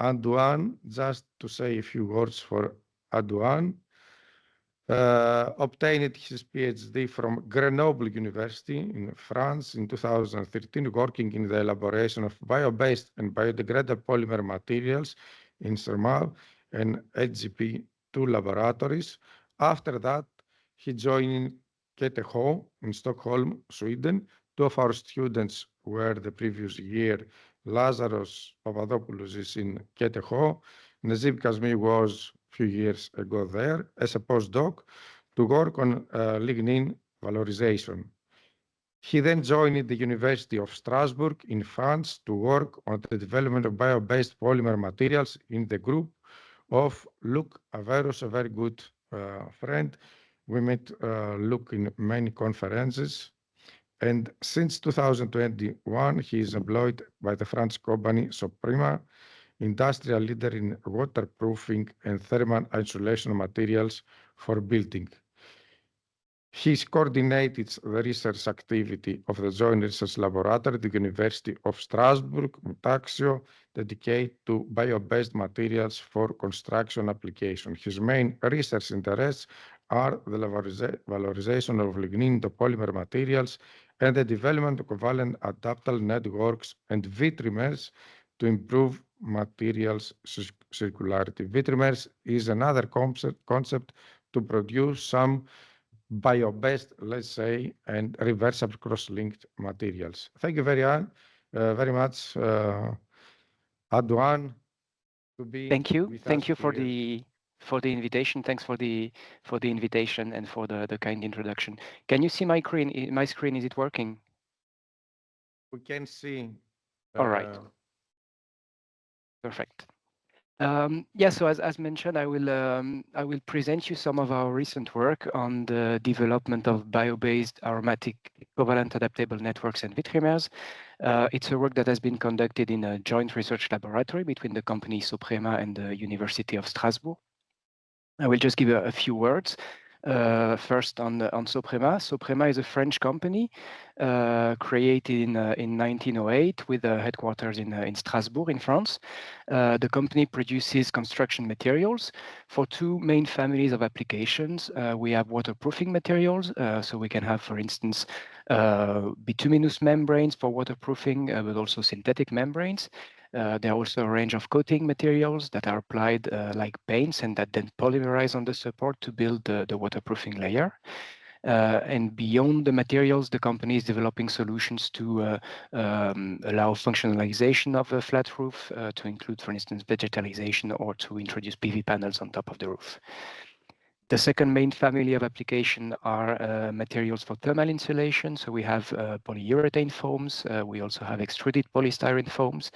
Antoine, just to say a few words for Antoine. Obtained his PhD from Grenoble University in France in 2013, working in the elaboration of bio-based and biodegradable polymer materials in CERMAL and HGP2 laboratories. After that, he joined KTH in Stockholm, Sweden. Two of our students were the previous year. Lazaros Papadopoulos is in KTH. Nazib Kazmi was a few years ago there as a postdoc to work on lignin valorization. He then joined the University of Strasbourg in France to work on the development of bio-based polymer materials in the group of Luc Averus, a very good friend. We met Luc in many conferences. And since 2021, he is employed by the French company Soprema, industrial leader in waterproofing and thermal insulation materials for building. He's coordinated the research activity of the Joint Research Laboratory at the University of Strasbourg, Mutaxio, dedicated to bio-based materials for construction application. His main research interests are the valorization of lignin into polymer materials and the development of covalent adaptable networks and Vitrimers to improve materials circularity. Vitrimers is another concept to produce some bio-based, let's say, and reversible cross-linked materials. Thank you very much, Antoine, to be. Thank you. With us Thank you for here. the invitation. Thanks for the invitation and for the kind introduction. Can you see my screen? My screen, is it working? We can see. All right. Perfect. Yeah, so as mentioned, I will present you some of our recent work on the development of bio-based aromatic covalent adaptable networks and Vitrimers. It's a work that has been conducted in a joint research laboratory between the company Soprema and the University of Strasbourg. I will just give a few words. First on Soprema. Soprema is a French company created in 1908 with headquarters in Strasbourg in France. The company produces construction materials for two main families of applications. We have waterproofing materials, so we can have, for instance, bituminous membranes for waterproofing, but also synthetic membranes. There are also a range of coating materials that are applied like paints and that then polymerize on the support to build the waterproofing layer. And beyond the materials, the company is developing solutions to allow functionalization of a flat roof, to include, for instance, vegetalization or to introduce PV panels on top of the roof. The second main family of application are materials for thermal insulation. So we have polyurethane foams. We also have extruded polystyrene foams.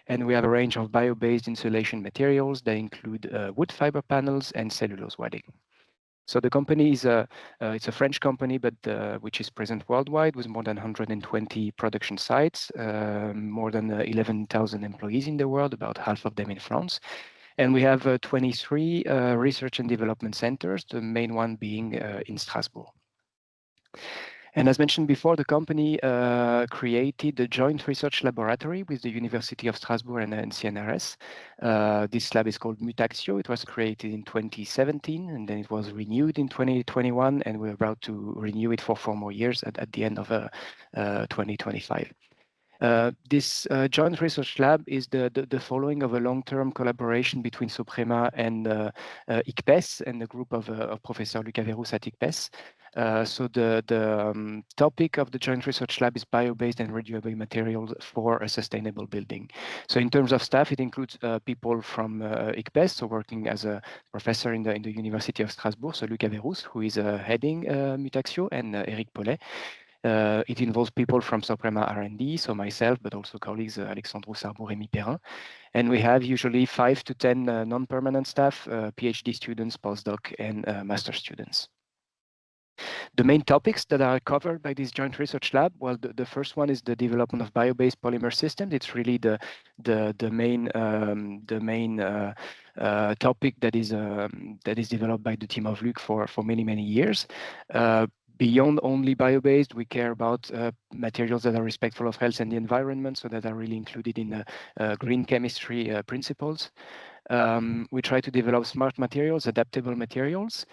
And we have a range of bio-based insulation materials that include wood fiber panels and cellulose wadding. So the company is it's a French company, but which is present worldwide with more than 120 production sites, more than 11,000 employees in the world, about half of them in France. And we have 23 research and development centers, the main one being in Strasbourg. And as mentioned before, the company created a joint research laboratory with the University of Strasbourg and CNRS. This lab is called Mutaxio. It was created in 2017, and then it was renewed in 2021, and we're about to renew it for 4 more years at the end of 2025. This joint research lab is the following of a long-term collaboration between Soprema and ICPES and the group of Professor Luc Averus at ICPES. So the topic of the joint research lab is bio-based and renewable materials for a sustainable building. So in terms of staff, it includes people from ICPES, so working as a professor in the University of Strasbourg, so Luc Averus, who is heading Mutaxio, and Eric Paulet. It involves people from Soprema R&D, so myself, but also colleagues Alexandre Sarbou, Rémi Perrin. And we have usually 5 to 10 non-permanent staff, PhD students, postdoc, and master students. The main topics that are covered by this joint research lab, well, the first one is the development of bio-based polymer systems. It's really the main topic that is developed by the team of Luc for many years. beyond only bio-based, we care about materials that are respectful of health and the environment, so that are really included in green chemistry principles. We try to develop smart materials, adaptable materials.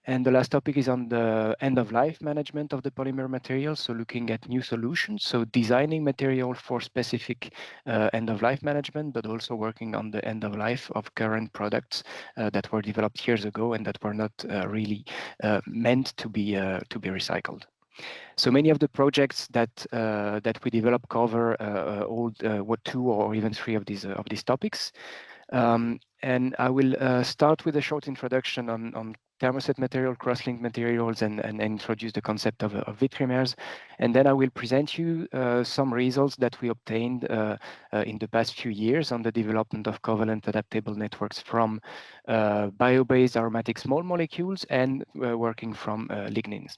And the last topic is on the end-of-life management of the polymer materials, so looking at new solutions, so designing material for specific end-of-life management, but also working on the end-of-life of current products that were developed years ago and that were not really meant to be recycled. So many of the projects that we develop cover all two or even three of these topics. And I will start with a short introduction on thermoset material, cross-linked materials, and introduce the concept of Vitrimers. And then I will present you some results that we obtained in the past few years on the development of covalent adaptable networks from bio-based aromatic small molecules and working from lignins.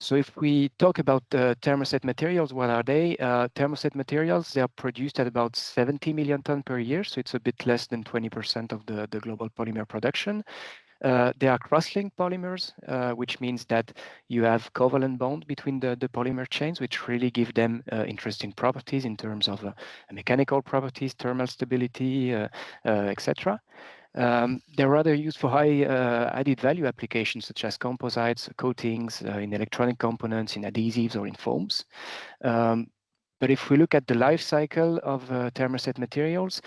So if we talk about thermoset materials, what are they? Thermoset materials, they are produced at about 70 million tons per year. So it's a bit less than 20% of the global polymer production. They are cross-linked polymers, which means that you have covalent bond between the polymer chains, which really give them interesting properties in terms of mechanical properties, thermal stability, etc. They're rather used for high added value applications such as composites, coatings, in electronic components, in adhesives, or in foams. But if we look at the life cycle of thermoset materials,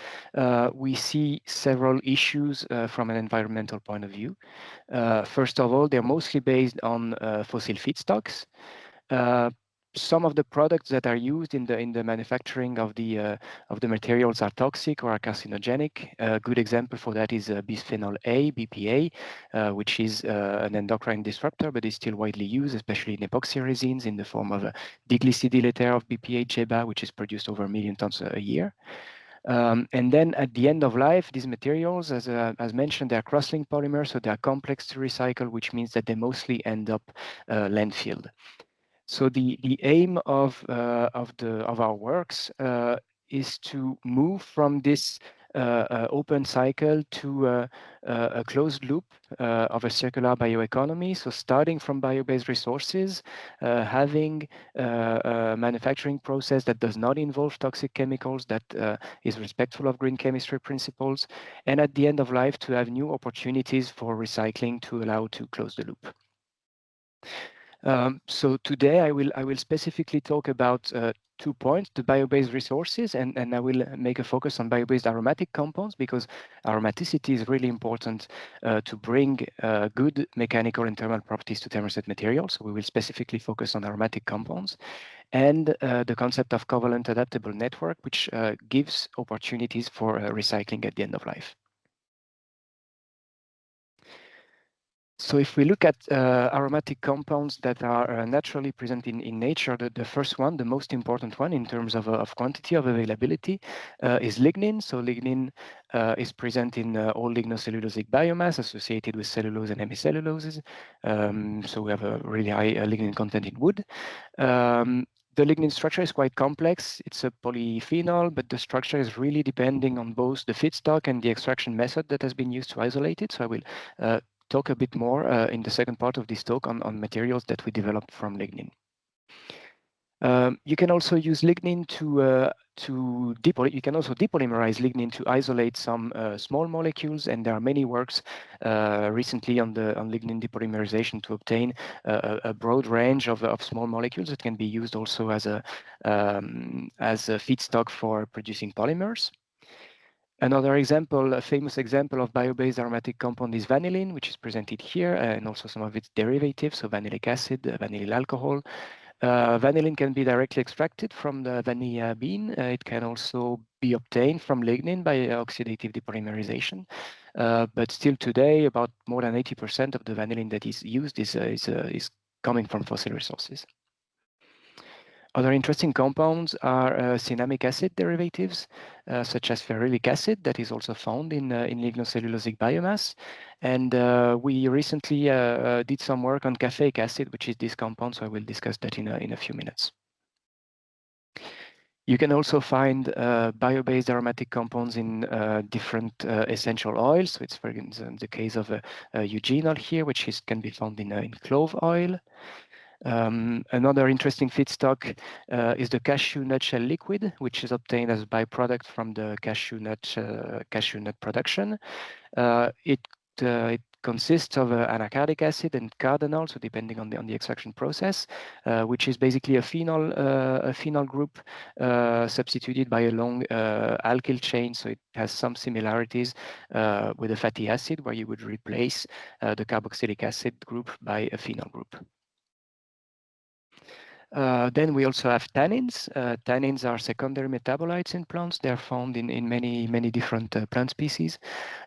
we see several issues from an environmental point of view. First of all, they're mostly based on fossil feedstocks. Some of the products that are used in the manufacturing of the materials are toxic or are carcinogenic. A good example for that is bisphenol A, BPA, which is an endocrine disruptor, but is still widely used, especially in epoxy resins in the form of a diglycidyl ether of BPA, JEBA, which is produced over 1 million tons a year. And then at the end of life, these materials, as mentioned, they're cross-linked polymers, so they're complex to recycle, which means that they mostly end up landfilled. So the aim of our works is to move from this open cycle to a closed loop of a circular bioeconomy. So starting from bio-based resources, having a manufacturing process that does not involve toxic chemicals, that is respectful of green chemistry principles, and at the end of life to have new opportunities for recycling to allow to close the loop. So today I will specifically talk about 2 points, the bio-based resources, and I will make a focus on bio-based aromatic compounds because aromaticity is really important to bring good mechanical and thermal properties to thermoset materials. So we will specifically focus on aromatic compounds and the concept of covalent adaptable network, which gives opportunities for recycling at the end of life. So if we look at aromatic compounds that are naturally present in nature, the first one, the most important one in terms of quantity, of availability, is lignin. So lignin is present in all lignocellulosic biomass associated with cellulose and hemicelluloses. So we have a really high lignin content in wood. The lignin structure is quite complex. It's a polyphenol, but the structure is really depending on both the feedstock and the extraction method that has been used to isolate it. So I will talk a bit more in the second part of this talk on materials that we developed from lignin. You can also use lignin you can also depolymerize lignin to isolate some small molecules, and there are many works recently on lignin depolymerization to obtain a broad range of small molecules that can be used also as a feedstock for producing polymers. Another example, a famous example of bio-based aromatic compound is vanillin, which is presented here, and also some of its derivatives, so vanillic acid, vanillyl alcohol. Vanillin can be directly extracted from the vanilla bean. It can also be obtained from lignin by oxidative depolymerization. But still today, about more than 80% of the vanillin that is used is coming from fossil resources. Other interesting compounds are cinnamic acid derivatives, such as ferulic acid, that is also found in lignocellulosic biomass. And we recently did some work on caffeic acid, which is this compound, so I will discuss that in a few minutes. You can also find bio-based aromatic compounds in different essential oils. So it's for instance the case of eugenol here, which can be found in clove oil. Another interesting feedstock is the cashew nut shell liquid, which is obtained as a byproduct from the cashew nut production. It consists of anacardic acid and cardinal, so depending on the extraction process, which is basically a phenol group substituted by a long alkyl chain. So it has some similarities with a fatty acid, where you would replace the carboxylic acid group by a phenol group. Then we also have tannins. Tannins are secondary metabolites in plants. They are found in many different plant species.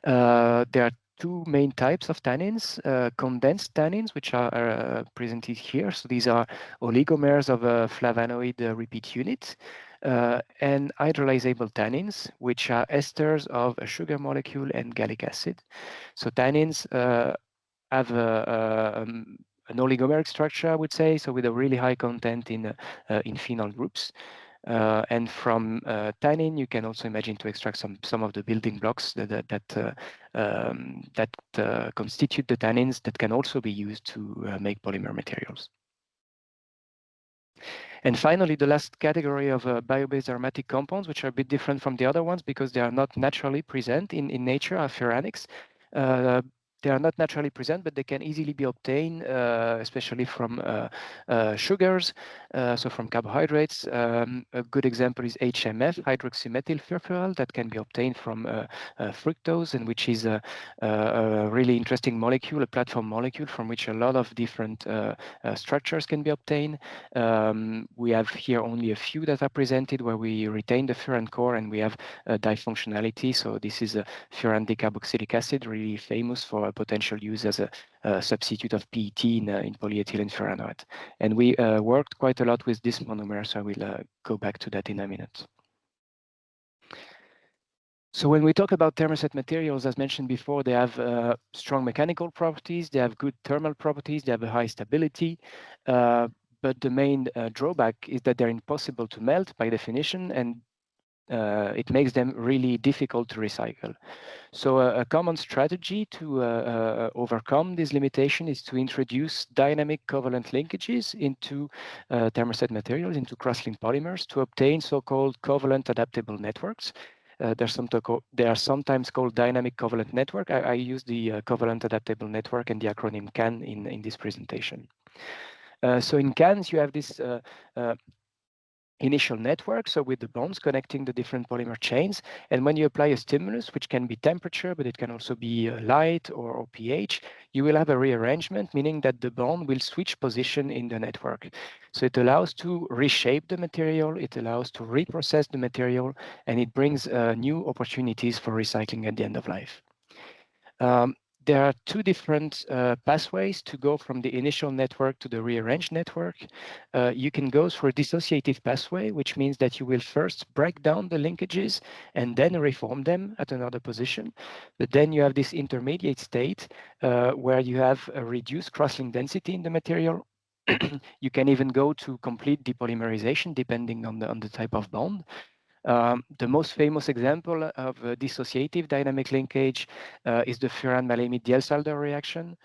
There are two main types of tannins: condensed tannins, which are presented here. So these are oligomers of a flavonoid repeat unit, and hydrolyzable tannins, which are esters of a sugar molecule and gallic acid. So tannins have an oligomeric structure, I would say, so with a really high content in phenol groups. And from tannin, you can also imagine to extract some of the building blocks that constitute the tannins that can also be used to make polymer materials. And finally, the last category of bio-based aromatic compounds, which are a bit different from the other ones because they are not naturally present in nature, are furanics. They are not naturally present, but they can easily be obtained, especially from sugars, so from carbohydrates. A good example is HMF, hydroxymethyl furfural, that can be obtained from fructose, and which is a really interesting molecule, a platform molecule from which a lot of different structures can be obtained. We have here only a few that are presented where we retain the furan core and we have difunctionality. So this is a furan decarboxylic acid, really famous for potential use as a substitute of PET in polyethylene furanoate. And we worked quite a lot with this monomer, so I will go back to that in a minute. So when we talk about thermoset materials, as mentioned before, they have strong mechanical properties, they have good thermal properties, they have a high stability, but the main drawback is that they're impossible to melt by definition, and it makes them really difficult to recycle. So a common strategy to overcome this limitation is to introduce dynamic covalent linkages into thermoset materials, into cross-linked polymers, to obtain so-called covalent adaptable networks. They are sometimes called dynamic covalent network. I use the covalent adaptable network and the acronym CAN in this presentation. So in CANs, you have this initial network, so with the bonds connecting the different polymer chains. And when you apply a stimulus, which can be temperature, but it can also be light or pH, you will have a rearrangement, meaning that the bond will switch position in the network. So it allows to reshape the material, it allows to reprocess the material, and it brings new opportunities for recycling at the end of life. There are two different pathways to go from the initial network to the rearranged network. You can go through a dissociative pathway, which means that you will first break down the linkages and then reform them at another position. But then you have this intermediate state where you have a reduced cross-link density in the material. You can even go to complete depolymerization depending on the type of bond. The most famous example of a dissociative dynamic linkage is the furan-malamide Diels-Alder reaction.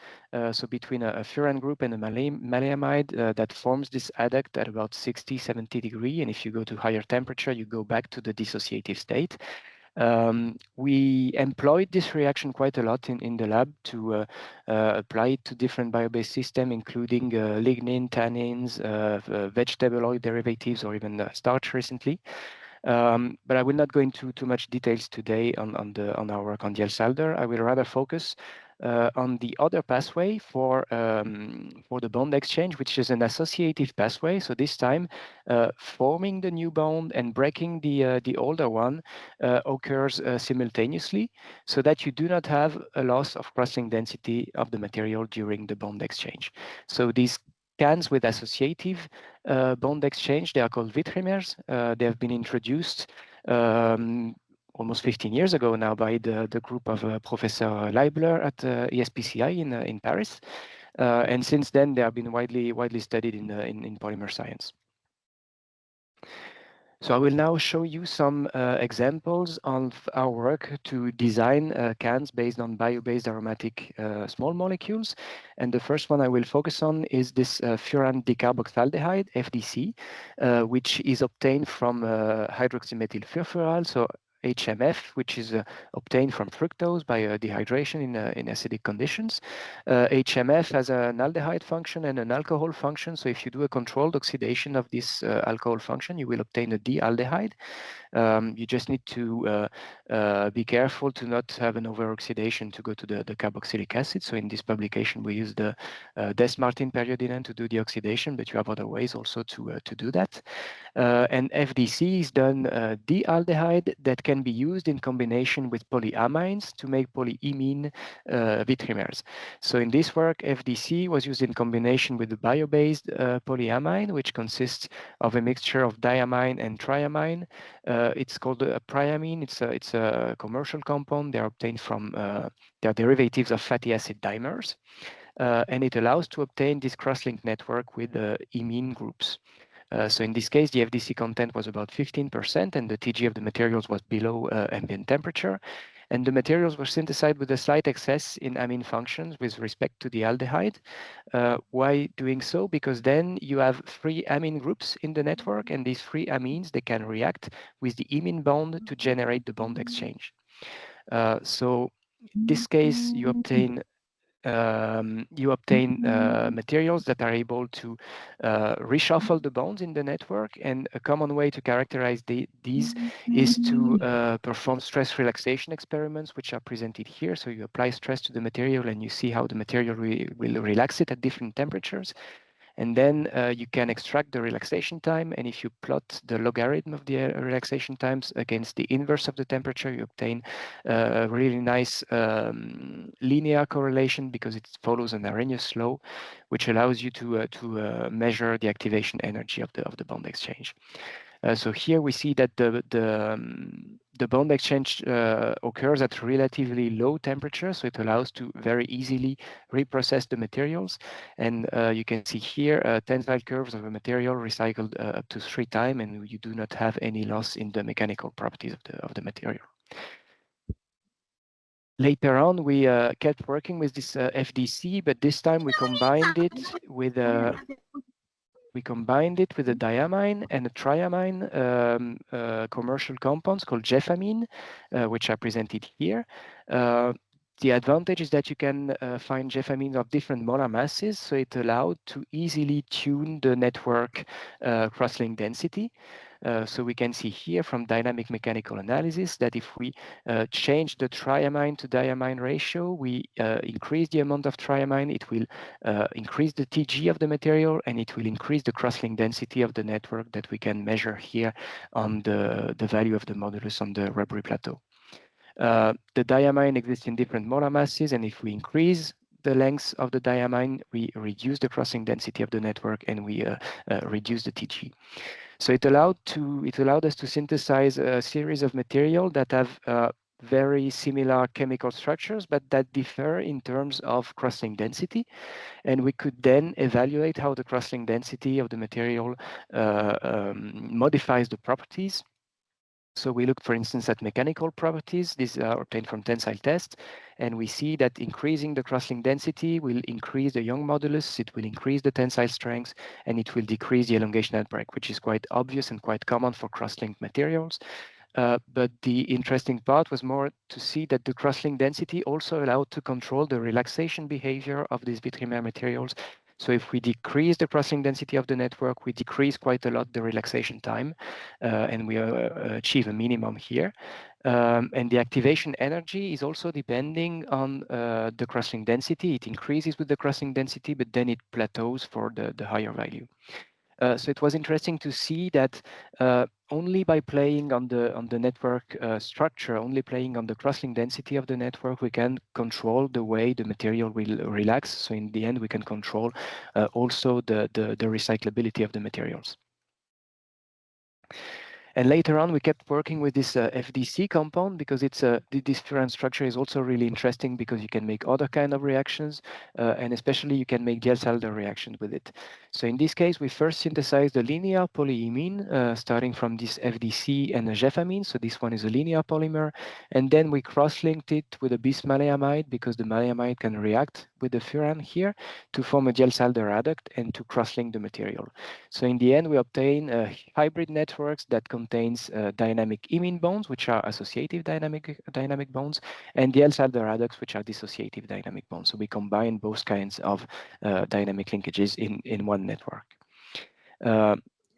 So between a furan group and a maleamide that forms this adduct at about 60, 70 degrees. And if you go to higher temperature, you go back to the dissociative state. We employed this reaction quite a lot in the lab to apply it to different bio-based systems, including lignin, tannins, vegetable oil derivatives, or even starch recently. But I will not go into too much details today on our work on Diels-Alder. I will rather focus on the other pathway for the bond exchange, which is an associative pathway. So this time, forming the new bond and breaking the older one occurs simultaneously, so that you do not have a loss of cross-link density of the material during the bond exchange. So these CANs with associative bond exchange, they are called Vitrimers. They have been introduced almost 15 years ago now by the group of Professor Leibler at ESPCI in Paris. And since then, they have been widely studied in polymer science. So I will now show you some examples of our work to design cans based on bio-based aromatic small molecules. And the first one I will focus on is this furan dicarboxaldehyde, FDC, which is obtained from hydroxymethyl furfural, so HMF, which is obtained from fructose by dehydration in acidic conditions. HMF has an aldehyde function and an alcohol function. So if you do a controlled oxidation of this alcohol function, you will obtain a D-aldehyde. You just need to be careful to not have an over-oxidation to go to the carboxylic acid. So in this publication, we use the Des-Martin periodinane to do the oxidation, but you have other ways also to do that. And FDC is done D-aldehyde that can be used in combination with polyamines to make polyimine Vitrimers. So in this work, FDC was used in combination with the bio-based polyamine, which consists of a mixture of diamine and triamine. It's called a priamine. It's a commercial compound. They're obtained from they're derivatives of fatty acid dimers, and it allows to obtain this cross-link network with imine groups. So in this case, the FDC content was about 15%, and the TG of the materials was below ambient temperature. And the materials were synthesized with a slight excess in amine functions with respect to the aldehyde. Why doing so? Because then you have free amine groups in the network, and these free amines, they can react with the imine bond to generate the bond exchange. So in this case, you obtain materials that are able to reshuffle the bonds in the network. And a common way to characterize these is to perform stress relaxation experiments, which are presented here. So you apply stress to the material and you see how the material will relax it at different temperatures. And then you can extract the relaxation time. And if you plot the logarithm of the relaxation times against the inverse of the temperature, you obtain a really nice linear correlation because it follows an Arrhenius law, which allows you to measure the activation energy of the bond exchange. So here we see that the bond exchange occurs at relatively low temperature, so it allows to very easily reprocess the materials. And you can see here tensile curves of a material recycled up to 3 times, and you do not have any loss in the mechanical properties of the material. Later on, we kept working with this FDC, but this time we combined it with a diamine and a triamine commercial compounds called jeffamine, which are presented here. The advantage is that you can find jeffamines of different molar masses, so it allowed to easily tune the network cross-link density. So we can see here from dynamic mechanical analysis that if we change the triamine to diamine ratio, we increase the amount of triamine, it will increase the TG of the material, and it will increase the cross-link density of the network that we can measure here on the value of the modulus on the rubbery plateau. The diamine exists in different molar masses, and if we increase the length of the diamine, we reduce the crossing density of the network and we reduce the TG. So it allowed us to synthesize a series of material that have very similar chemical structures, but that differ in terms of cross-link density. And we could then evaluate how the cross-link density of the material modifies the properties. So we looked, for instance, at mechanical properties. These are obtained from tensile tests. And we see that increasing the cross-link density will increase the Young modulus, it will increase the tensile strength, and it will decrease the elongation at break, which is quite obvious and quite common for cross-linked materials. But the interesting part was more to see that the cross-link density also allowed to control the relaxation behavior of these Vitrimer materials. So if we decrease the cross-link density of the network, we decrease quite a lot the relaxation time, and we achieve a minimum here. And the activation energy is also depending on the cross-link density. It increases with the cross-link density, but then it plateaus for the higher value. So it was interesting to see that only by playing on the network structure, only playing on the cross-link density of the network, we can control the way the material will relax. So in the end, we can control also the recyclability of the materials. And later on, we kept working with this FDC compound because it's this furan structure is also really interesting because you can make other kind of reactions, and especially you can make Diels-Alder reactions with it. So in this case, we first synthesized the linear polyimine, starting from this FDC and a jeffamine. So this one is a linear polymer. And then we cross-linked it with a bismaleamide because the maleamide can react with the furan here to form a Diels-Alder adduct and to cross-link the material. So in the end, we obtain hybrid networks that contains dynamic imine bonds, which are associative dynamic bonds, and Diels-Alder adducts, which are dissociative dynamic bonds. So we combine both kinds of dynamic linkages in one network.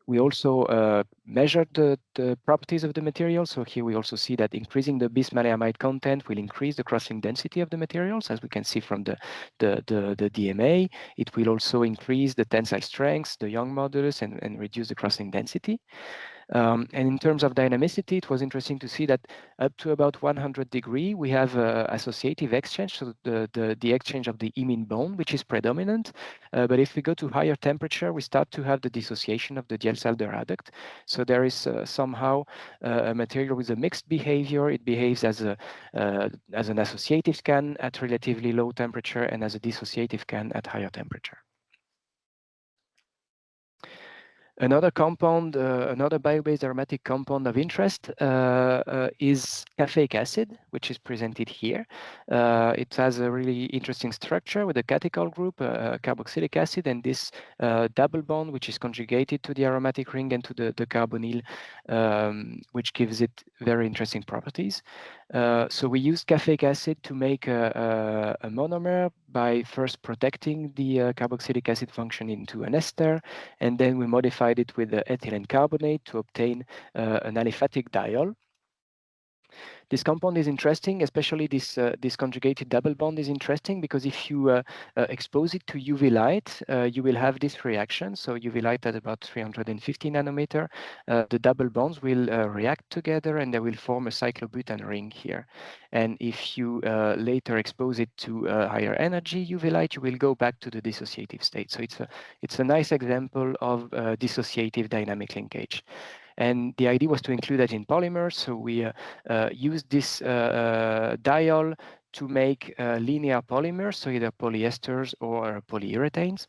We also measured the properties of the material. So here we also see that increasing the bismaleamide content will increase the cross-link density of the materials, as we can see from the DMA. It will also increase the tensile strengths, the Young modulus, and reduce the cross-link density. And in terms of dynamicity, it was interesting to see that up to about 100 degrees, we have associative exchange, so the exchange of the imine bond, which is predominant. But if we go to higher temperature, we start to have the dissociation of the Diels-Alder adduct. So there is somehow a material with a mixed behavior. It behaves as an associative can at relatively low temperature and as a dissociative can at higher temperature. Another compound, another bio-based aromatic compound of interest is caffeic acid, which is presented here. It has a really interesting structure with a catechol group, carboxylic acid, and this double bond, which is conjugated to the aromatic ring and to the carbonyl, which gives it very interesting properties. So we use caffeic acid to make a monomer by first protecting the carboxylic acid function into an ester, and then we modified it with the ethylene carbonate to obtain an aliphatic diol. This compound is interesting, especially this conjugated double bond is interesting because if you expose it to UV light, you will have this reaction. So UV light at about 350 nanometer, the double bonds will react together and they will form a cyclobutane ring here. And if you later expose it to higher energy UV light, you will go back to the dissociative state. So it's a nice example of dissociative dynamic linkage. And the idea was to include that in polymers. So we used this diol to make linear polymers, so either polyesters or polyurethanes.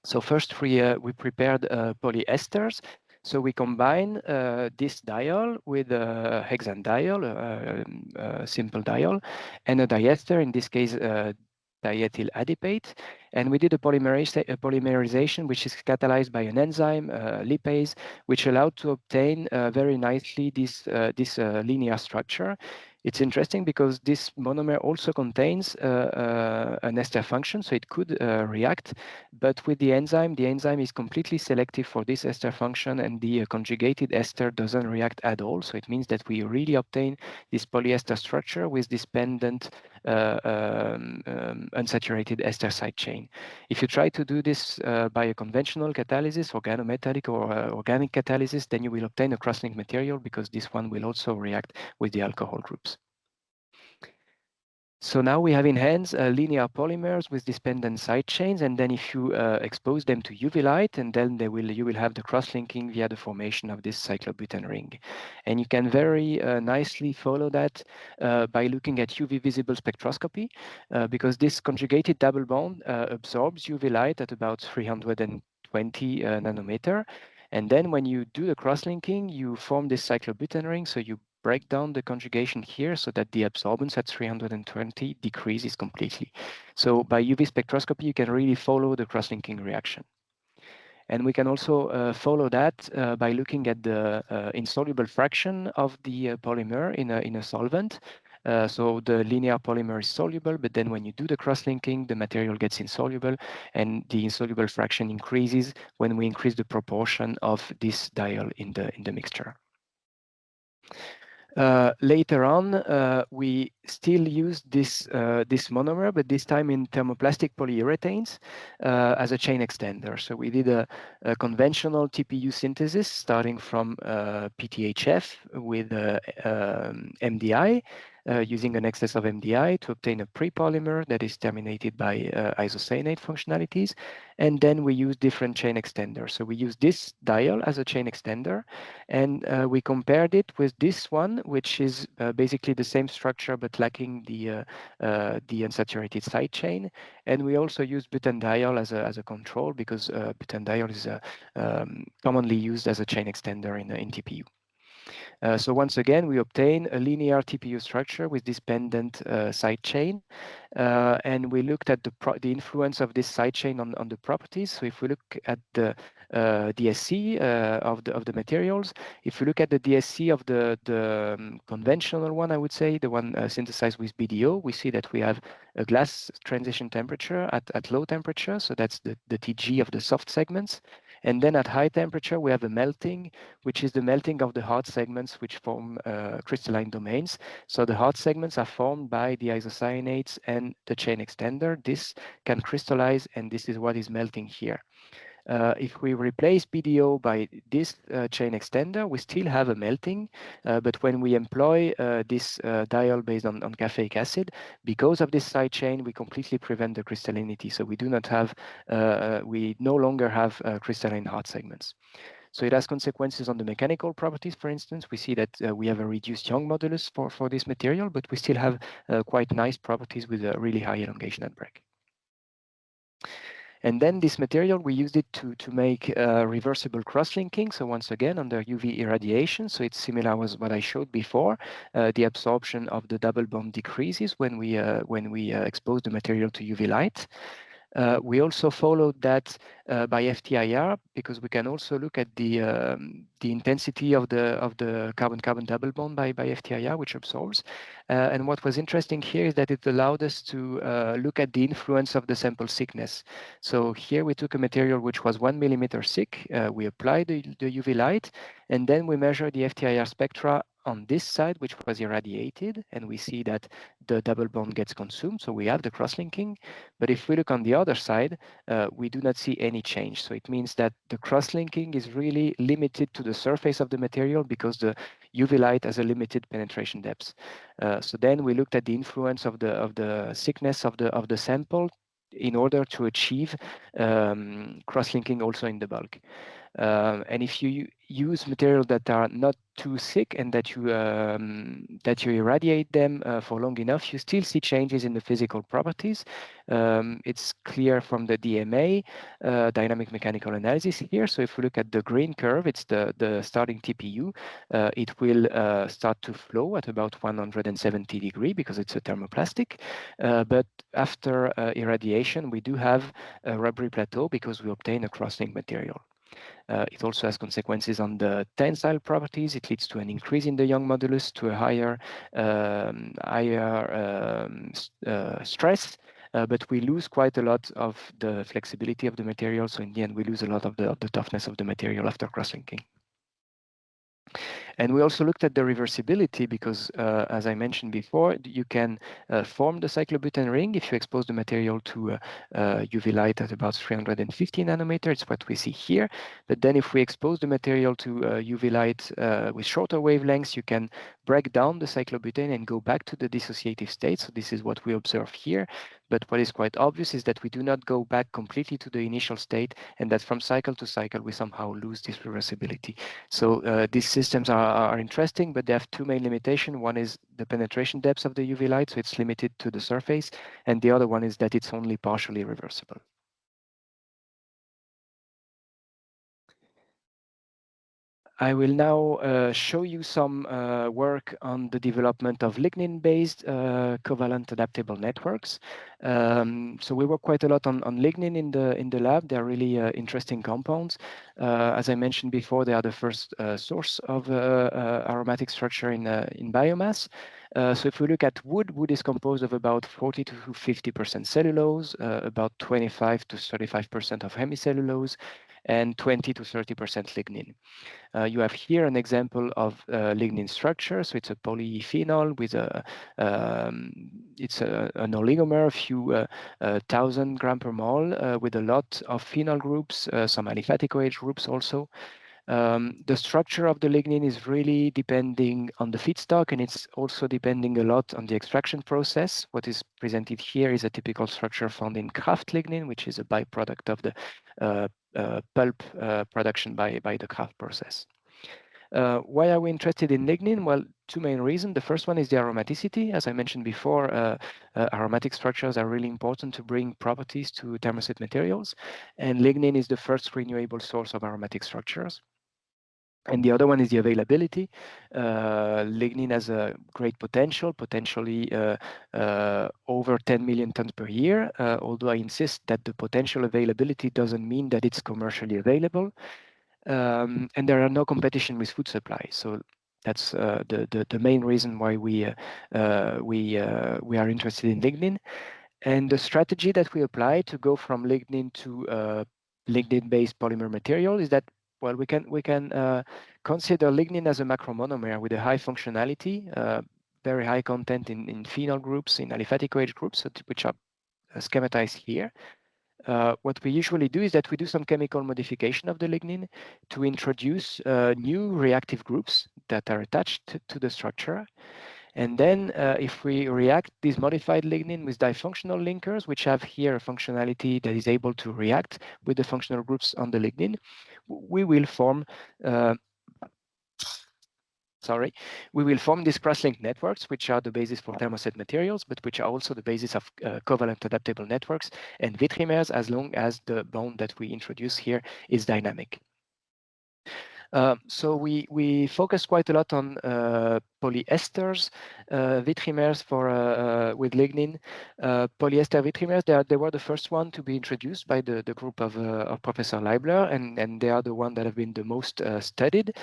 So first we prepared polyesters. So we combine this diol with a hexane diol, a simple diol, and a diester, in this case diethyl adipate, and we did a polymerization, which is catalyzed by an enzyme, lipase, which allowed to obtain very nicely this linear structure. It's interesting because this monomer also contains an ester function, so it could react, but with the enzyme is completely selective for this ester function, and the conjugated ester doesn't react at all. So it means that we really obtain this polyester structure with this pendant unsaturated ester side chain. If you try to do this by a conventional catalysis, organometallic or organic catalysis, then you will obtain a cross-link material because this one will also react with the alcohol groups. So now we have in hands linear polymers with these pendant side chains, and then if you expose them to UV light, and then you will have the cross-linking via the formation of this cyclobutane ring. And you can very nicely follow that by looking at UV visible spectroscopy, because this conjugated double bond absorbs UV light at about 320 nanometer. And then when you do the cross-linking, you form this cyclobutane ring, so you break down the conjugation here so that the absorbance at 320 decreases completely. So by UV spectroscopy, you can really follow the cross-linking reaction. And we can also follow that by looking at the insoluble fraction of the polymer in a solvent. So the linear polymer is soluble, but then when you do the cross-linking, the material gets insoluble, and the insoluble fraction increases when we increase the proportion of this diol in the mixture. Later on, we still use this monomer, but this time in thermoplastic polyurethanes as a chain extender. So we did a conventional TPU synthesis starting from PTHF with MDI. using an excess of MDI to obtain a pre-polymer that is terminated by isocyanate functionalities. And then we use different chain extenders. So we use this diol as a chain extender, and we compared it with this one, which is basically the same structure but lacking the unsaturated side chain. And we also use butanediol as a control because butanediol is commonly used as a chain extender in TPU. So once again, we obtain a linear TPU structure with this pendant side chain. And we looked at the influence of this side chain on the properties. So if we look at the DSC of the materials, if we look at the DSC of the conventional one, I would say, the one synthesized with BDO, we see that we have a glass transition temperature at low temperature. So that's the TG of the soft segments. And then at high temperature, we have a melting, which is the melting of the hard segments, which form crystalline domains. So the hard segments are formed by the isocyanates and the chain extender. This can crystallize, and this is what is melting here. If we replace BDO by this chain extender, we still have a melting, but when we employ this diol based on caffeic acid, because of this side chain, we completely prevent the crystallinity. So we do not have, we no longer have crystalline hard segments. So it has consequences on the mechanical properties. For instance, we see that we have a reduced Young modulus for this material, but we still have quite nice properties with a really high elongation at break. And then this material, we used it to make reversible cross-linking. So once again, under UV irradiation, so it's similar with what I showed before. The absorption of the double bond decreases when we expose the material to UV light. We also followed that by FTIR because we can also look at the intensity of the carbon-carbon double bond by FTIR, which absorbs. And what was interesting here is that it allowed us to look at the influence of the sample thickness. So here we took a material which was 1 millimeter thick. We applied the UV light, and then we measured the FTIR spectra on this side, which was irradiated, and we see that the double bond gets consumed, so we have the cross-linking. But if we look on the other side, we do not see any change. So it means that the cross-linking is really limited to the surface of the material because the UV light has a limited penetration depth. So then we looked at the influence of the thickness of the sample in order to achieve cross-linking also in the bulk. And if you use materials that are not too thick and that you irradiate them for long enough, you still see changes in the physical properties. It's clear from the DMA, dynamic mechanical analysis here. So if we look at the green curve, it's the starting TPU. It will start to flow at about 170 degrees because it's a thermoplastic. But after irradiation, we do have a rubbery plateau because we obtain a cross-link material. It also has consequences on the tensile properties. It leads to an increase in the Young modulus, to a higher stress, but we lose quite a lot of the flexibility of the material. So in the end, we lose a lot of the toughness of the material after cross-linking. And we also looked at the reversibility because, as I mentioned before, you can form the cyclobutane ring if you expose the material to UV light at about 350 nanometers. It's what we see here. But then if we expose the material to UV light with shorter wavelengths, you can break down the cyclobutane and go back to the dissociative state. So this is what we observe here. But what is quite obvious is that we do not go back completely to the initial state, and that from cycle to cycle, we somehow lose this reversibility. So these systems are interesting, but they have two main limitations. One is the penetration depth of the UV light, so it's limited to the surface. And the other one is that it's only partially reversible. I will now show you some work on the development of lignin-based covalent adaptable networks. So we work quite a lot on lignin in the lab. They're really interesting compounds. As I mentioned before, they are the first source of aromatic structure in biomass. So if we look at wood is composed of about 40 to 50% cellulose, about 25 to 35% of hemicellulose, and 20 to 30% lignin. You have here an example of lignin structure. So it's a polyphenol with it's an oligomer, a few thousand grams per mole with a lot of phenol groups, some aliphatic OH groups also. The structure of the lignin is really depending on the feedstock, and it's also depending a lot on the extraction process. What is presented here is a typical structure found in kraft lignin, which is a byproduct of the pulp production by the kraft process. Why are we interested in lignin? Well, two main reasons. The first one is the aromaticity. As I mentioned before, aromatic structures are really important to bring properties to thermoset materials, and lignin is the first renewable source of aromatic structures. And the other one is the availability. Lignin has a great potentially over 10 million tons per year, although I insist that the potential availability doesn't mean that it's commercially available. And there are no competition with food supply. So that's the main reason why we are interested in lignin. And the strategy that we apply to go from lignin to lignin-based polymer material is that, well, we can consider lignin as a macromonomer with a high functionality, very high content in phenol groups, in aliphatic OH groups, which are schematized here. What we usually do is that we do some chemical modification of the lignin to introduce new reactive groups that are attached to the structure. And then if we react this modified lignin with difunctional linkers, which have here a functionality that is able to react with the functional groups on the lignin, we will form these cross-linked networks, which are the basis for thermoset materials, but which are also the basis of covalent adaptable networks and Vitrimers, as long as the bond that we introduce here is dynamic. So we focus quite a lot on polyesters, Vitrimers with lignin. Polyester Vitrimers, they were the first one to be introduced by the group of Professor Leibler, and they are the one that have been the most studied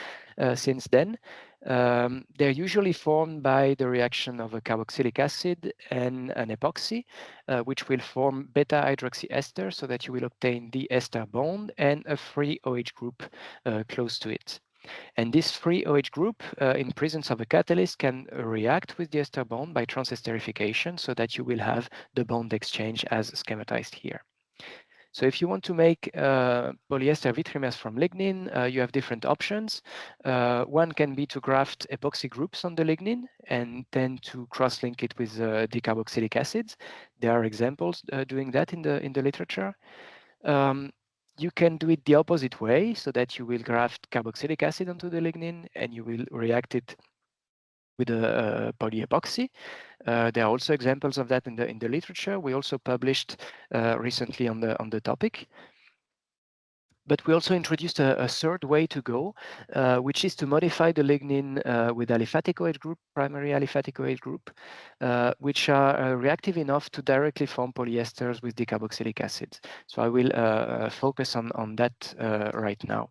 since then. They're usually formed by the reaction of a carboxylic acid and an epoxy, which will form beta hydroxy ester, so that you will obtain the ester bond and a free OH group close to it. And this free OH group, in presence of a catalyst, can react with the ester bond by transesterification, so that you will have the bond exchange as schematized here. So if you want to make polyester Vitrimers from lignin, you have different options. One can be to graft epoxy groups on the lignin and then to cross-link it with decarboxylic acids. There are examples doing that in the literature. You can do it the opposite way, so that you will graft carboxylic acid onto the lignin and you will react it with a polyepoxy. There are also examples of that in the literature. We also published recently on the topic. But we also introduced a third way to go, which is to modify the lignin with aliphatic OH group, primary aliphatic OH group, which are reactive enough to directly form polyesters with decarboxylic acids. So I will focus on that right now.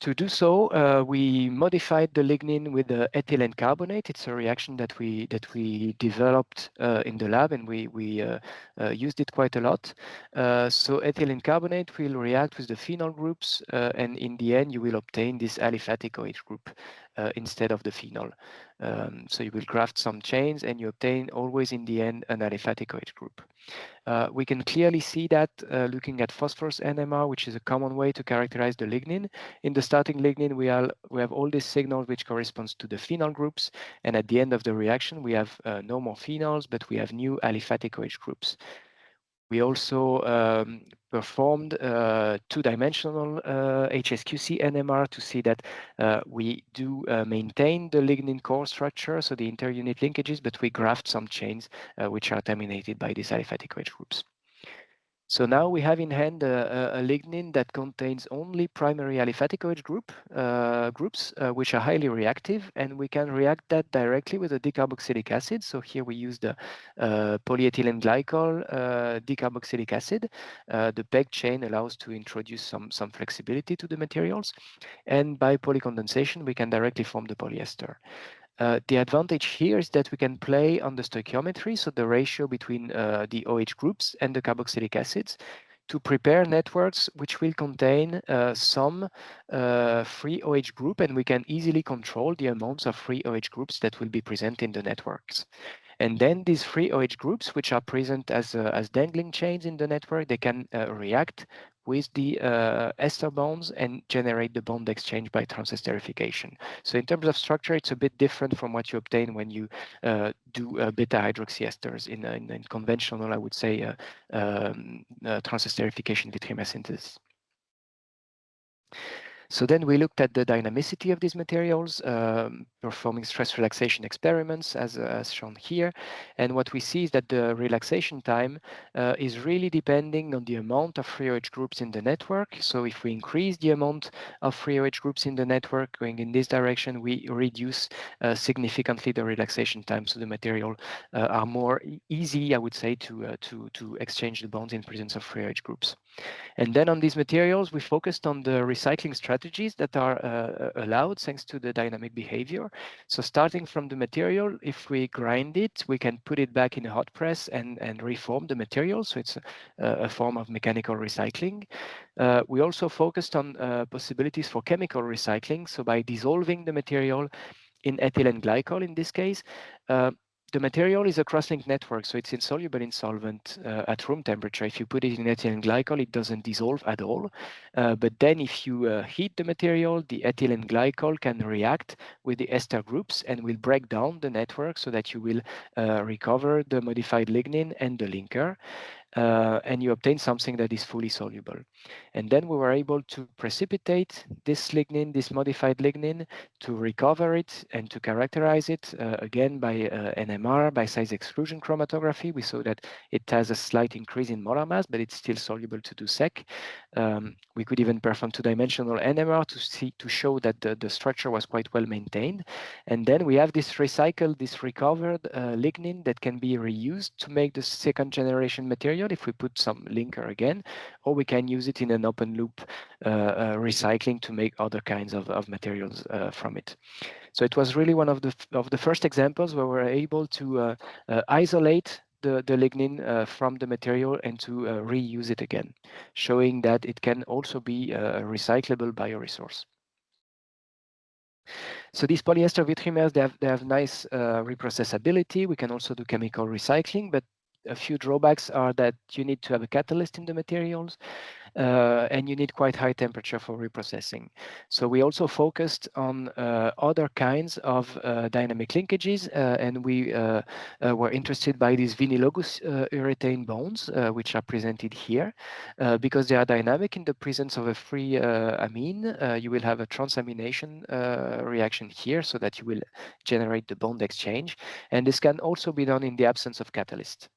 To do so, we modified the lignin with ethylene carbonate. It's a reaction that we developed in the lab, and we used it quite a lot. So ethylene carbonate will react with the phenol groups, and in the end, you will obtain this aliphatic OH group instead of the phenol. So you will graft some chains, and you obtain always in the end an aliphatic OH group. We can clearly see that looking at phosphorus NMR, which is a common way to characterize the lignin. In the starting lignin, we have all these signals which corresponds to the phenol groups, and at the end of the reaction, we have no more phenols, but we have new aliphatic OH groups. We also performed two-dimensional HSQC NMR to see that we do maintain the lignin core structure, so the inter-unit linkages, but we graft some chains which are terminated by these aliphatic OH groups. So now we have in hand a lignin that contains only primary aliphatic OH groups, which are highly reactive, and we can react that directly with a decarboxylic acid. So here we use the polyethylene glycol decarboxylic acid. The PEG chain allows to introduce some flexibility to the materials, and by polycondensation, we can directly form the polyester. The advantage here is that we can play on the stoichiometry, so the ratio between the OH groups and the carboxylic acids, to prepare networks which will contain some free OH group, and we can easily control the amounts of free OH groups that will be present in the networks. And then these free OH groups, which are present as dangling chains in the network, they can react with the ester bonds and generate the bond exchange by transesterification. So in terms of structure, it's a bit different from what you obtain when you do beta hydroxy esters in conventional, I would say, transesterification Vitrimer synthesis. So then we looked at the dynamicity of these materials, performing stress relaxation experiments as shown here. And what we see is that the relaxation time is really depending on the amount of free OH groups in the network. So if we increase the amount of free OH groups in the network going in this direction, we reduce significantly the relaxation time. So the material are more easy, I would say, to exchange the bonds in presence of free OH groups. And then on these materials, we focused on the recycling strategies that are allowed thanks to the dynamic behavior. So starting from the material, if we grind it, we can put it back in a hot press and reform the material. So it's a form of mechanical recycling. We also focused on possibilities for chemical recycling. So by dissolving the material in ethylene glycol in this case, the material is a cross-linked network, so it's insoluble in solvent at room temperature. If you put it in ethylene glycol, it doesn't dissolve at all. But then if you heat the material, the ethylene glycol can react with the ester groups and will break down the network so that you will recover the modified lignin and the linker. And you obtain something that is fully soluble. And then we were able to precipitate this lignin, this modified lignin, to recover it and to characterize it again by NMR, by size exclusion chromatography. We saw that it has a slight increase in molar mass, but it's still soluble to do sec. We could even perform two-dimensional NMR to show that the structure was quite well maintained. And then we have this recycled, this recovered lignin that can be reused to make the second generation material if we put some linker again, or we can use it in an open loop recycling to make other kinds of materials from it. So it was really one of the first examples where we're able to isolate the lignin from the material and to reuse it again, showing that it can also be a recyclable bioresource. So these polyester Vitrimers, they have nice reprocessability. We can also do chemical recycling, but a few drawbacks are that you need to have a catalyst in the materials, and you need quite high temperature for reprocessing. So we also focused on other kinds of dynamic linkages, and we were interested by these vinylogous urethane bonds, which are presented here, because they are dynamic in the presence of a free amine. You will have a transamination reaction here so that you will generate the bond exchange. And this can also be done in the absence of catalyst.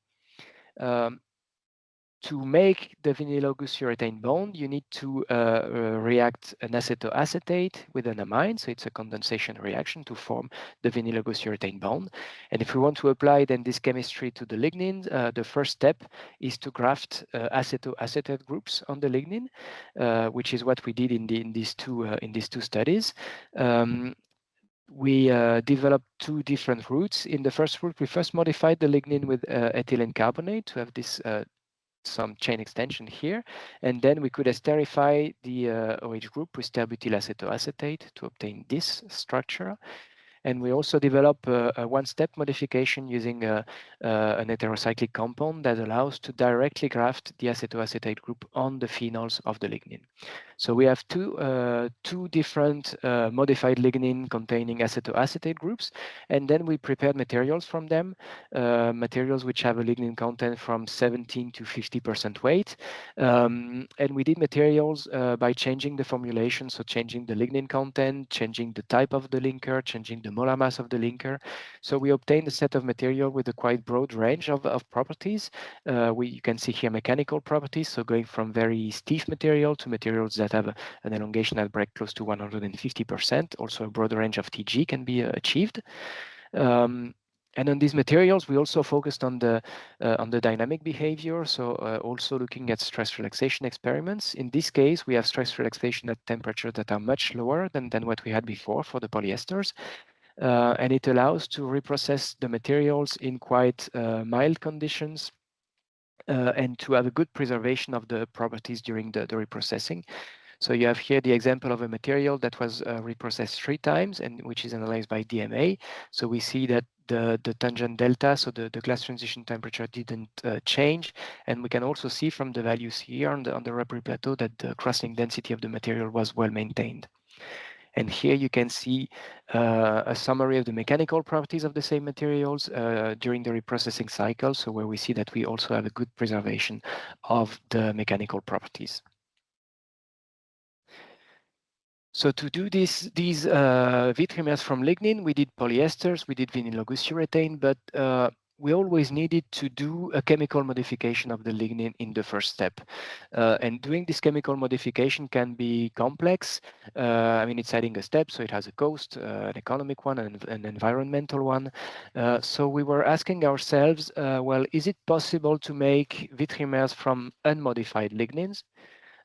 To make the vinylogous urethane bond, you need to react an acetoacetate with an amine. So it's a condensation reaction to form the vinylogous urethane bond. And if we want to apply then this chemistry to the lignin, the first step is to graft acetoacetate groups on the lignin, which is what we did in these two studies. We developed two different routes. In the first route, we first modified the lignin with ethylene carbonate to have this some chain extension here, and then we could esterify the OH group with terbutyl acetoacetate to obtain this structure. And we also develop a one-step modification using an heterocyclic compound that allows to directly graft the acetoacetate group on the phenols of the lignin. So we have two different modified lignin containing acetoacetate groups, and then we prepared materials from them, materials which have a lignin content from 17 to 50% weight. And we did materials by changing the formulation, so changing the lignin content, changing the type of the linker, changing the molar mass of the linker. So we obtained a set of material with a quite broad range of properties. You can see here mechanical properties, so going from very stiff material to materials that have an elongation at break close to 150%. Also a broad range of TG can be achieved. And on these materials, we also focused on the dynamic behavior, so also looking at stress relaxation experiments. In this case, we have stress relaxation at temperatures that are much lower than what we had before for the polyesters. And it allows to reprocess the materials in quite mild conditions and to have a good preservation of the properties during the reprocessing. So you have here the example of a material that was reprocessed 3 times and which is analyzed by DMA. So we see that the tangent delta, so the glass transition temperature didn't change. And we can also see from the values here on the Rapuri plateau that the cross-link density of the material was well maintained. And here you can see a summary of the mechanical properties of the same materials during the reprocessing cycle. So where we see that we also have a good preservation of the mechanical properties. So to do these Vitrimers from lignin, we did polyesters, we did vinyl-glycyrene, but we always needed to do a chemical modification of the lignin in the first step. And doing this chemical modification can be complex. I mean, it's adding a step, so it has a cost, an economic one, and an environmental one. So we were asking ourselves, well, is it possible to make Vitrimers from unmodified lignins?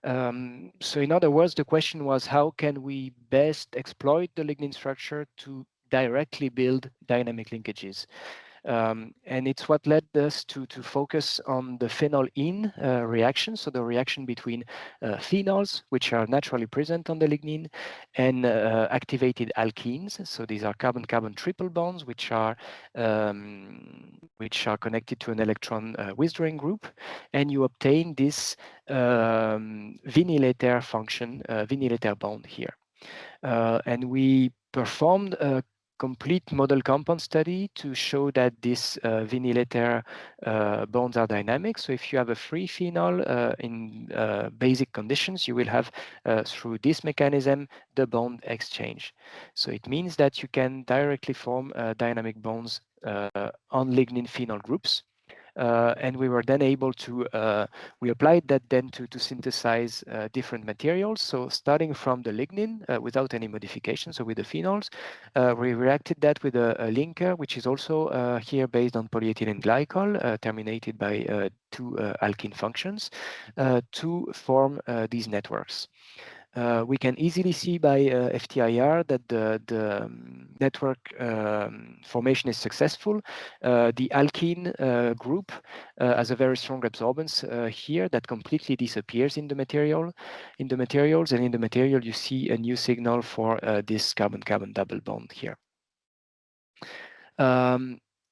So in other words, the question was, how can we best exploit the lignin structure to directly build dynamic linkages? And it's what led us to focus on the phenol-in reaction, so the reaction between phenols, which are naturally present on the lignin, and activated alkenes. So these are carbon-carbon triple bonds, which are connected to an electron withdrawing group, and you obtain this vinyl ether function, vinyl ether bond here. And we performed a complete model compound study to show that these vinyl ether bonds are dynamic. So if you have a free phenol in basic conditions, you will have through this mechanism the bond exchange. So it means that you can directly form dynamic bonds on lignin phenol groups. And we were then able to, we applied that then to synthesize different materials. So starting from the lignin without any modification, so with the phenols, we reacted that with a linker, which is also here based on polyethylene glycol, terminated by two alkene functions to form these networks. We can easily see by FTIR that the network formation is successful. The alkene group has a very strong absorbance here that completely disappears in the material. In the materials, and in the material, you see a new signal for this carbon-carbon double bond here.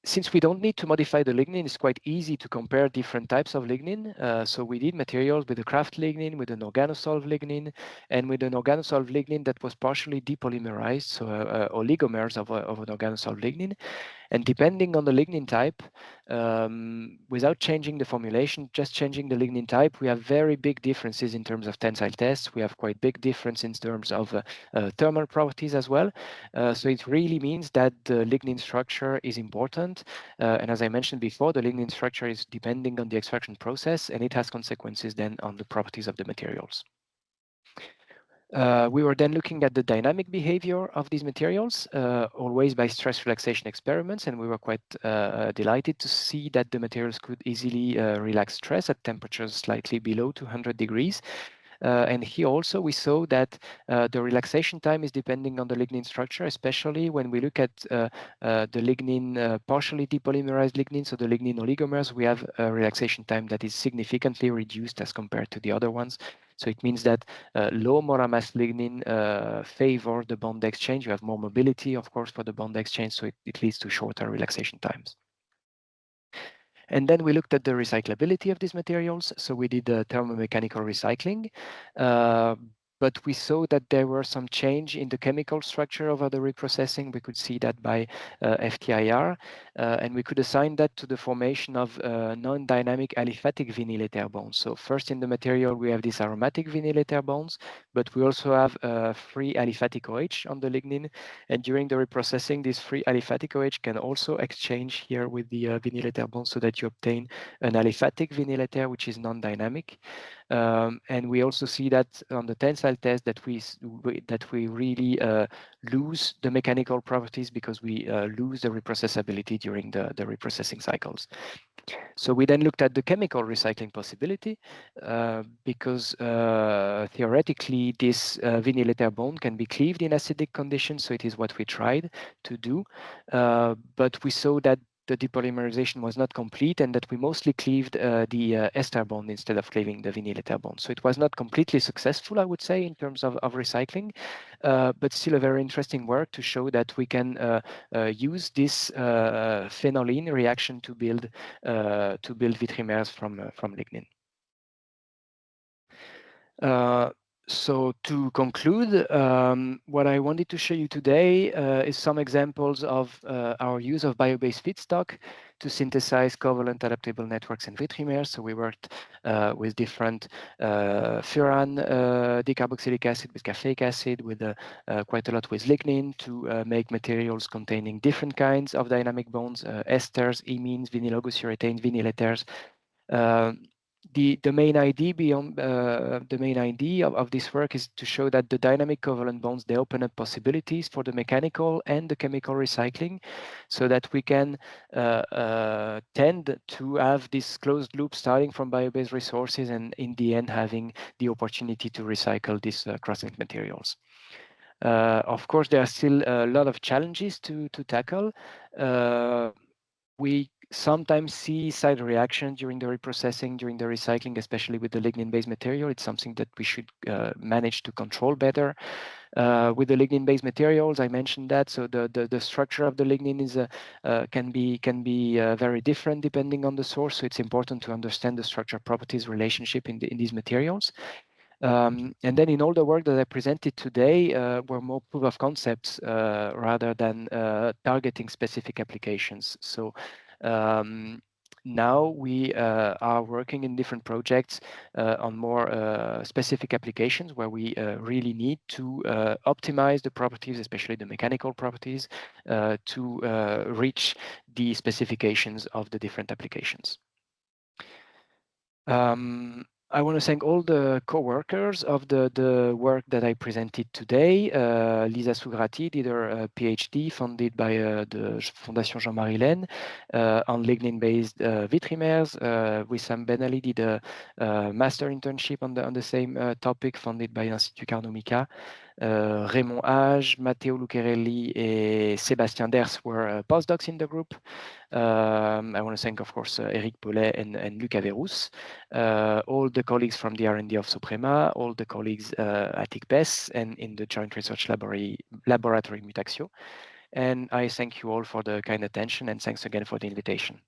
Since we don't need to modify the lignin, it's quite easy to compare different types of lignin. So we did materials with a kraft lignin, with an organosolv lignin, and with an organosolv lignin that was partially depolymerized, so oligomers of an organosolv lignin. And depending on the lignin type, without changing the formulation, just changing the lignin type, we have very big differences in terms of tensile tests. We have quite big difference in terms of thermal properties as well. So it really means that the lignin structure is important. And as I mentioned before, the lignin structure is depending on the extraction process, and it has consequences then on the properties of the materials. We were then looking at the dynamic behavior of these materials, always by stress relaxation experiments, and we were quite delighted to see that the materials could easily relax stress at temperatures slightly below 200 degrees. And here also we saw that the relaxation time is depending on the lignin structure, especially when we look at the lignin, partially depolymerized lignin, so the lignin oligomers, we have a relaxation time that is significantly reduced as compared to the other ones. So it means that low molar mass lignin favor the bond exchange. You have more mobility, of course, for the bond exchange, so it leads to shorter relaxation times. And then we looked at the recyclability of these materials. So we did thermomechanical recycling, but we saw that there were some change in the chemical structure over the reprocessing. We could see that by FTIR, and we could assign that to the formation of non-dynamic aliphatic vinyl ether bonds. So first in the material, we have these aromatic vinyl ether bonds, but we also have free aliphatic OH on the lignin. And during the reprocessing, this free aliphatic OH can also exchange here with the vinyl ether bond so that you obtain an aliphatic vinyl ether, which is non-dynamic. And we also see that on the tensile test that we really lose the mechanical properties because we lose the reprocessability during the reprocessing cycles. So we then looked at the chemical recycling possibility because theoretically this vinyl ether bond can be cleaved in acidic conditions. So it is what we tried to do, but we saw that the depolymerization was not complete and that we mostly cleaved the ester bond instead of cleaving the vinyl ether bond. So it was not completely successful, I would say, in terms of recycling, but still a very interesting work to show that we can use this phenolene reaction to build Vitrimers from lignin. So to conclude, what I wanted to show you today is some examples of our use of bio-based feedstock to synthesize covalent adaptable networks and Vitrimers. So we worked with different furan decarboxylic acid, with caffeic acid, with quite a lot with lignin to make materials containing different kinds of dynamic bonds, esters, imines, vinyl ogosuretanes, vinyl ethers. The main idea beyond the main idea of this work is to show that the dynamic covalent bonds, they open up possibilities for the mechanical and the chemical recycling, so that we can tend to have this closed loop starting from bio-based resources and in the end having the opportunity to recycle these cross-linked materials. Of course, there are still a lot of challenges to tackle. We sometimes see side reactions during the reprocessing, during the recycling, especially with the lignin-based material. It's something that we should manage to control better. With the lignin-based materials, I mentioned that. So the structure of the lignin is can be very different depending on the source. So it's important to understand the structure properties relationship in these materials. And then in all the work that I presented today were more proof of concepts rather than targeting specific applications. So now we are working in different projects on more specific applications where we really need to optimize the properties, especially the mechanical properties, to reach the specifications of the different applications. I want to thank all the co-workers of the work that I presented today. Lisa Sugrati did her PhD funded by the Fondation Jean-Marie Laine on lignin-based Vitrimers. Wissam Ben Ali did a master internship on the same topic funded by Institut Carnomica. Raymond Hage, Matteo Lucarelli, and Sébastien Ders were postdocs in the group. I want to thank, of course, Eric Paulet and Luc Averous, all the colleagues from the R&D of Soprema, all the colleagues at ICPES and in the Joint Research Laboratory Mutaxio. And I thank you all for the kind attention, and thanks again for the invitation.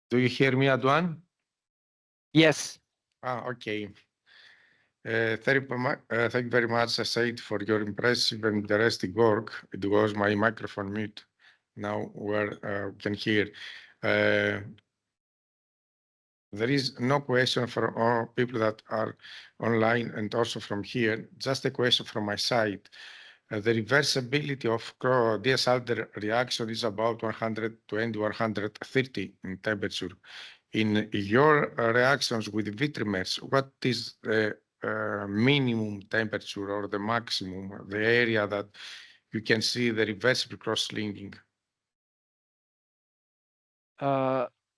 Do you hear me, Antoine? Yes. Okay. Thank you very much, Said, for your impressive and interesting work. It was my microphone mute. Now we can hear. There is no question from all people that are online and also from here. Just a question from my side. The reversibility of DS-Alder reaction is about 120, 130 in temperature. in your reactions with Vitrimers, what is the minimum temperature or the maximum, the area that you can see the reversible cross-linking?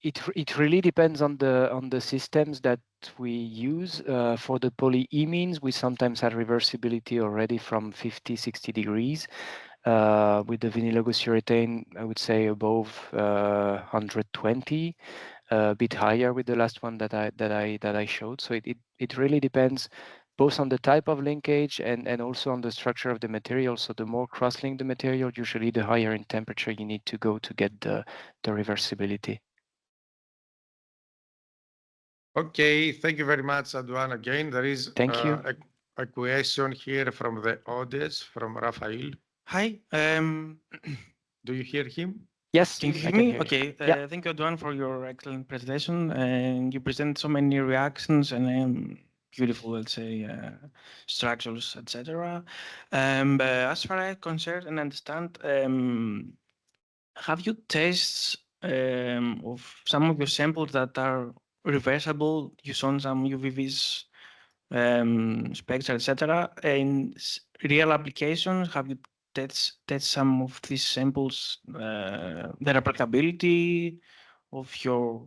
It really depends on the systems that we use. For the polyimines, we sometimes have reversibility already from 50, 60 degrees. With the vinyloglycerine, I would say above 120, a bit higher with the last one that I showed. So it really depends both on the type of linkage and also on the structure of the material. So the more cross-linked the material, usually the higher in temperature you need to go to get the reversibility. Okay, thank you very much, Antoine. Again, there is Thank you. a question here from the audience, from Rafael. Hi. Do you hear him? Yes, Can you hear I can me? hear you. Okay. Yeah. Thank you, Adrian, for your excellent presentation. And you present so many reactions and beautiful, let's say, structures, etc. But as far as I'm concerned and understand, have you tasted of some of your samples that are reversible? You saw some UVVs, spectra, etc. In real applications, have you tested some of these samples, the replicability of your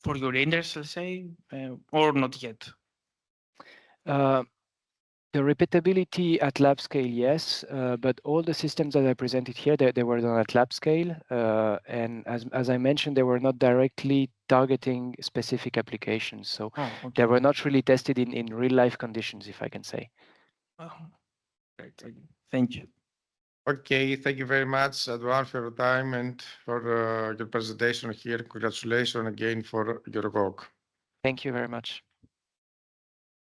for your renders, let's say, or not yet? The repeatability at lab scale, yes, but all the systems that I presented here, they were done at lab scale, and as I mentioned, they were not directly targeting specific applications, so they were not really tested in real life conditions, if I can say. Oh, great. Thank you. Okay, thank you very much, Adwan, for your time and for your presentation here. Congratulations again for your work. Thank you very much.